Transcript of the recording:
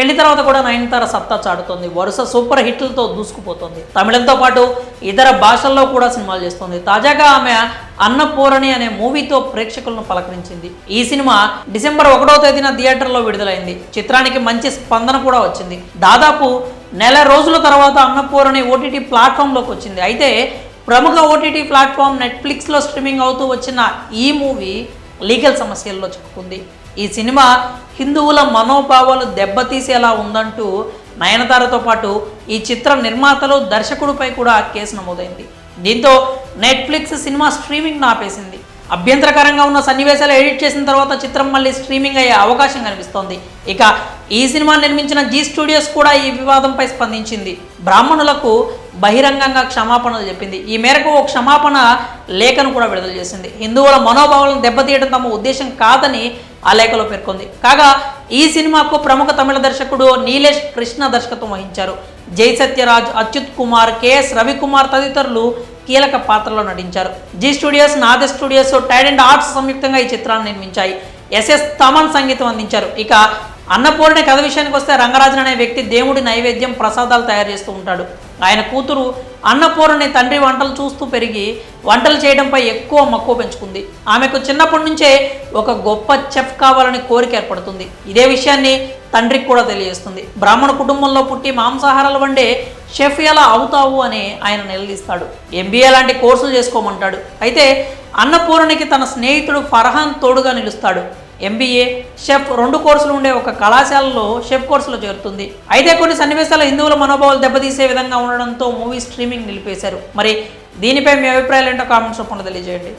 పెళ్లి తర్వాత కూడా నయనతార సత్తా చాటుతోంది. వరుస సూపర్ హిట్లతో దూసుకుపోతుంది. తమిళంతో పాటు ఇతర భాషల్లో కూడా సినిమాలు చేస్తుంది. తాజాగా ఆమె అన్నపూరణి అనే మూవీతో ప్రేక్షకులను పలకరించింది. ఈ సినిమా డిసెంబర్ 1వ తేదీన థియేటర్లో విడుదలైంది. చిత్రానికి మంచి స్పందన కూడా వచ్చింది. దాదాపు నెల రోజుల తర్వాత అన్నపూరణి ఓటీటీ ప్లాట్ఫామ్లోకి వచ్చింది. అయితే ప్రముఖ ఓటీటీ ప్లాట్ఫామ్ నెట్ఫ్లిక్స్లో స్ట్రీమింగ్ అవుతూ వచ్చిన ఈ మూవీ లీగల్ సమస్యల్లో చిక్కుకుంది. ఈ సినిమా హిందువుల మనోభావాలు దెబ్బతీసేలా ఉందంటూ నయనతారతో పాటు ఈ చిత్ర నిర్మాతలు దర్శకుడిపై కూడా కేసు నమోదైంది. దీంతో నెట్ఫ్లిక్స్ సినిమా స్ట్రీమింగ్ ఆపేసింది. అభ్యంతరకరంగా ఉన్న సన్నివేశాలు ఎడిట్ చేసిన తర్వాత చిత్రం మళ్ళీ స్ట్రీమింగ్ అయ్యే అవకాశం కనిపిస్తోంది. ఇక ఈ సినిమా నిర్మించిన జీ స్టూడియోస్ కూడా ఈ వివాదంపై స్పందించింది. బ్రాహ్మణులకు బహిరంగంగా క్షమాపణలు చెప్పింది. ఈ మేరకు ఓ క్షమాపణ లేఖను కూడా విడుదల చేసింది. హిందువుల మనోభావాలను దెబ్బతీయడం తమ ఉద్దేశం కాదని ఆ లేఖలో పేర్కొంది. కాగా ఈ సినిమాకు ప్రముఖ తమిళ దర్శకుడు నీలేష్ కృష్ణ దర్శకత్వం వహించారు. జై సత్యరాజ్, అచ్యుత్ కుమార్, కెఎస్ రవికుమార్ తదితరులు కీలక పాత్రలో నటించారు. జీ స్టూడియోస్, నాదే స్టూడియోస్, టైడెంట్ ఆర్ట్స్ సంయుక్తంగా ఈ చిత్రాన్ని నిర్మించాయి. ఎస్ఎస్ తమన్ సంగీతం అందించారు. ఇక అన్నపూర్ణ కథ విషయానికి వస్తే రంగరాజన్ అనే వ్యక్తి దేవుడి నైవేద్యం ప్రసాదాలు తయారు చేస్తూ ఉంటాడు. ఆయన కూతురు అన్నపూర్ణని తండ్రి వంటలు చూస్తూ పెరిగి వంటలు చేయడంపై ఎక్కువ మక్కువ పెంచుకుంది. ఆమెకు చిన్నప్పటి నుంచే ఒక గొప్ప చెఫ్ కావాలని కోరిక ఏర్పడుతుంది. ఇదే విషయాన్ని తండ్రికి కూడా తెలియజేస్తుంది. బ్రాహ్మణ కుటుంబంలో పుట్టి మాంసాహారాలు వండే షెఫ్ ఎలా అవుతావు అని ఆయన నిలదీస్తాడు. ఎంబీఏ లాంటి కోర్సులు చేసుకోమంటాడు. అయితే అన్నపూర్ణకి తన స్నేహితుడు ఫర్హాన్ తోడుగా నిలుస్తాడు. ఎంబీఏ, షెఫ్ 2 కోర్సులు ఉండే ఒక కళాశాలలో షెఫ్ కోర్సులో చేరుతుంది. అయితే కొన్ని సన్నివేశాలు హిందువుల మనోభావాలు దెబ్బతీసే విధంగా ఉండడంతో మూవీ స్ట్రీమింగ్ నిలిపేశారు. మరి దీనిపై మీ అభిప్రాయాలు ఏంటో కామెంట్స్ రూపంలో తెలియజేయండి.